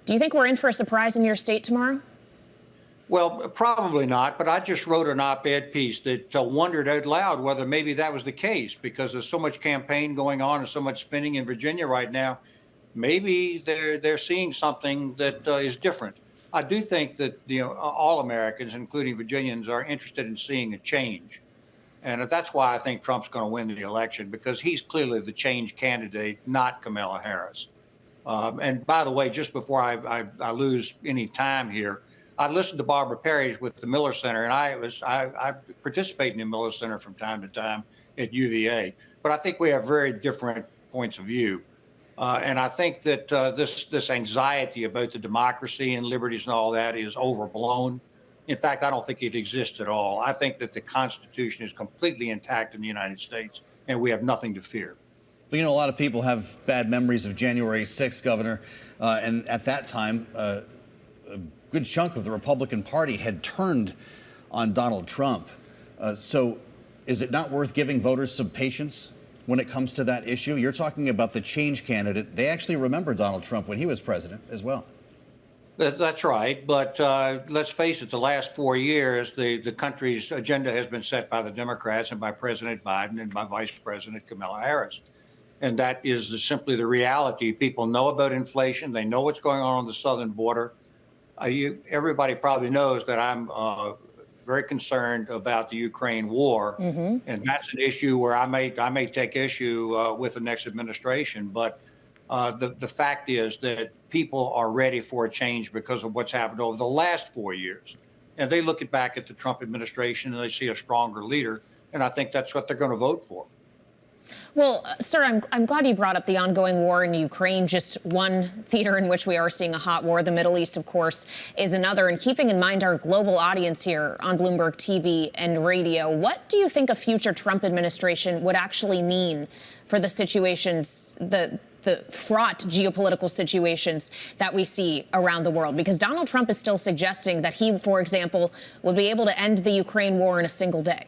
Do you think we're in for a surprise in your state tomorrow? Well, probably not, but I just wrote an op-ed piece that wondered out loud whether maybe that was the case, because there's so much campaign going on and so much spinning in Virginia right now. Maybe they're seeing something that is different. I do think that all Americans, including Virginians, are interested in seeing a change, and that's why I think Trump's going to win the election, because he's clearly the change candidate, not Kamala Harris. And by the way, just before I lose any time here, I listened to Barbara Parrish with the Miller Center, and I participate in the Miller Center from time to time at UVA. But I think we have very different points of view, and I think that this anxiety about the democracy and liberties and all that is overblown. In fact, I don't think it exists at all. I think that the Constitution is completely intact in the United States, and we have nothing to fear. Well, a lot of people have bad memories of January 6th, Governor, and at that time, a good chunk of the Republican Party had turned on Donald Trump. So is it not worth giving voters some patience when it comes to that issue? You're talking about the change candidate. They actually remember Donald Trump when he was president as well. That's right. But let's face it, the last 4 years, the country's agenda has been set by the Democrats and by President Biden and by Vice President Kamala Harris. And that is simply the reality. People know about inflation. They know what's going on the southern border. Everybody probably knows that I'm very concerned about the Ukraine war, and that's an issue where I may take issue with the next administration. But the fact is that people are ready for a change because of what's happened over the last 4 years, and they look back at the Trump administration and they see a stronger leader, and I think that's what they're going to vote for. Well, sir, I'm glad you brought up the ongoing war in Ukraine, just one theater in which we are seeing a hot war. The Middle East, of course, is another. And keeping in mind our global audience here on Bloomberg TV and radio, what do you think a future Trump administration would actually mean for the situations, the fraught geopolitical situations that we see around the world? Because Donald Trump is still suggesting that he, for example, would be able to end the Ukraine war in a single day.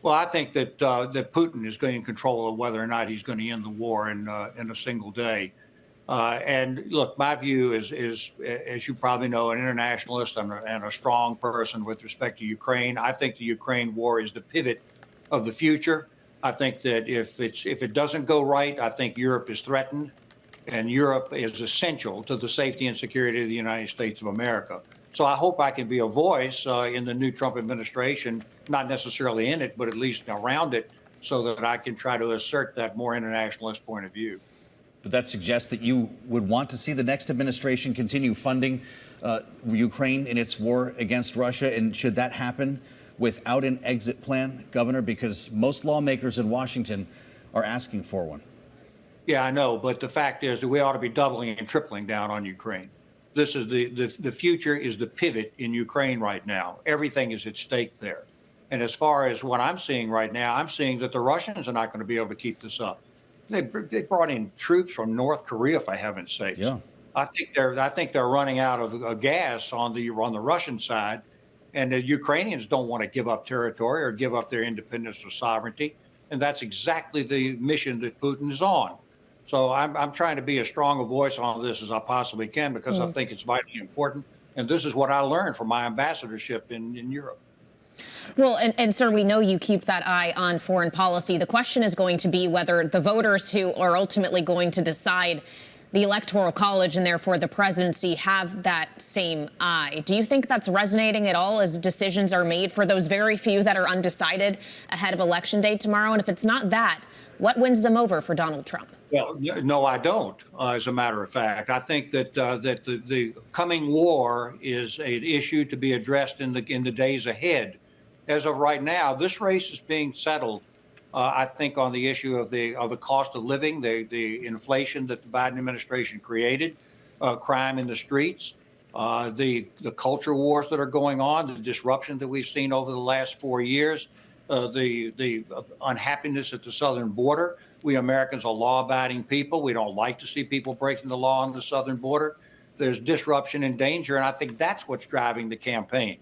Well, I think that that Putin is getting control of whether or not he's going to end the war in a single day. And look, my view is, as you probably know, an internationalist and a strong person with respect to Ukraine. I think the Ukraine war is the pivot of the future. I think that if it doesn't go right, I think Europe is threatened, and Europe is essential to the safety and security of the United States of America. So I hope I can be a voice in the new Trump administration, not necessarily in it, but at least around it, so that I can try to assert that more internationalist point of view. But that suggests that you would want to see the next administration continue funding Ukraine in its war against Russia. And should that happen without an exit plan, Governor? Because most lawmakers in Washington are asking for one. Yeah, I know. But the fact is that we ought to be doubling and tripling down on Ukraine. This is the future is the pivot in Ukraine right now. Everything is at stake there. And as far as what I'm seeing right now, I'm seeing that the Russians are not going to be able to keep this up. They brought in troops from North Korea, for heaven's sake. Yeah. I think they're running out of gas on the Russian side, and the Ukrainians don't want to give up territory or give up their independence or sovereignty. And that's exactly the mission that Putin is on. So I'm trying to be as strong a voice on this as I possibly can, because I think it's vitally important. And this is what I learned from my ambassadorship in Europe. Well, and sir, we know you keep that eye on foreign policy. The question is going to be whether the voters who are ultimately going to decide the Electoral College and therefore the presidency have that same eye. Do you think that's resonating at all as decisions are made for those very few that are undecided ahead of Election Day tomorrow? And if it's not that, what wins them over for Donald Trump? Well, no, I don't. As a matter of fact, I think that the coming war is an issue to be addressed in the days ahead. As of right now, this race is being settled, I think, on the issue of the cost of living, the inflation that the Biden administration created, crime in the streets, the culture wars that are going on, the disruption that we've seen over the last 4 years, the unhappiness at the southern border. We Americans are law-abiding people. We don't like to see people breaking the law on the southern border. There's disruption and danger, and I think that's what's driving the campaign.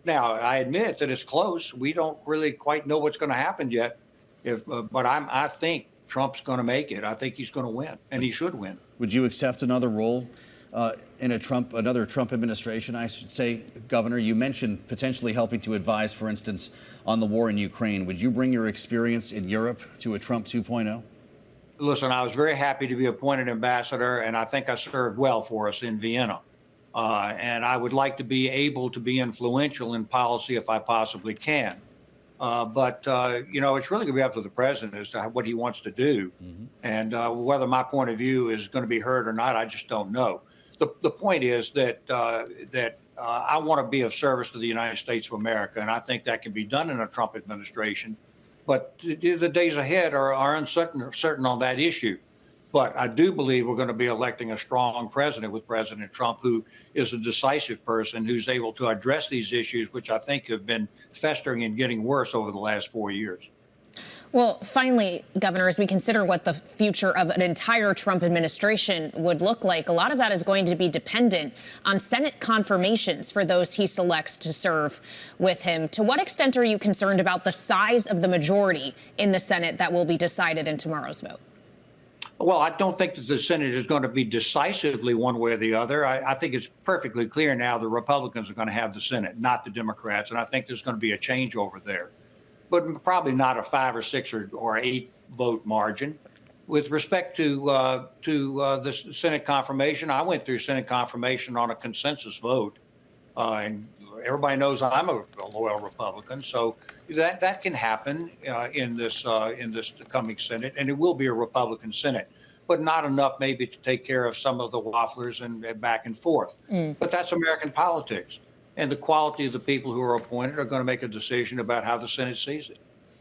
Now, I admit that it's close. We don't really quite know what's going to happen yet, but I think Trump's going to make it. I think he's going to win, and he should win. Would you accept another role in another Trump administration, I should say, Governor? You mentioned potentially helping to advise, for instance, on the war in Ukraine. Would you bring your experience in Europe to a Trump 2.0? Listen, I was very happy to be appointed ambassador, and I think I served well for us in Vienna. And I would like to be able to be influential in policy if I possibly can. But it's really going to be up to the president as to what he wants to do. And whether my point of view is going to be heard or not, I just don't know. The point is that I want to be of service to the United States of America, and I think that can be done in a Trump administration. But the days ahead are uncertain on that issue. But I do believe we're going to be electing a strong president with President Trump, who is a decisive person who's able to address these issues, which I think have been festering and getting worse over the last 4 years. Well, finally, Governor, as we consider what the future of an entire Trump administration would look like, a lot of that is going to be dependent on Senate confirmations for those he selects to serve with him. To what extent are you concerned about the size of the majority in the Senate that will be decided in tomorrow's vote? Well, I don't think that the Senate is going to be decisively one way or the other. I think it's perfectly clear now the Republicans are going to have the Senate, not the Democrats. And I think there's going to be a changeover there, but probably not a 5 or 6 or 8 vote margin. With respect to the Senate confirmation, I went through Senate confirmation on a consensus vote. And everybody knows I'm a loyal Republican, so that can happen in this coming Senate, and it will be a Republican Senate, but not enough maybe to take care of some of the wafflers and back and forth. But that's American politics, and the quality of the people who are appointed are going to make a decision about how the Senate sees it.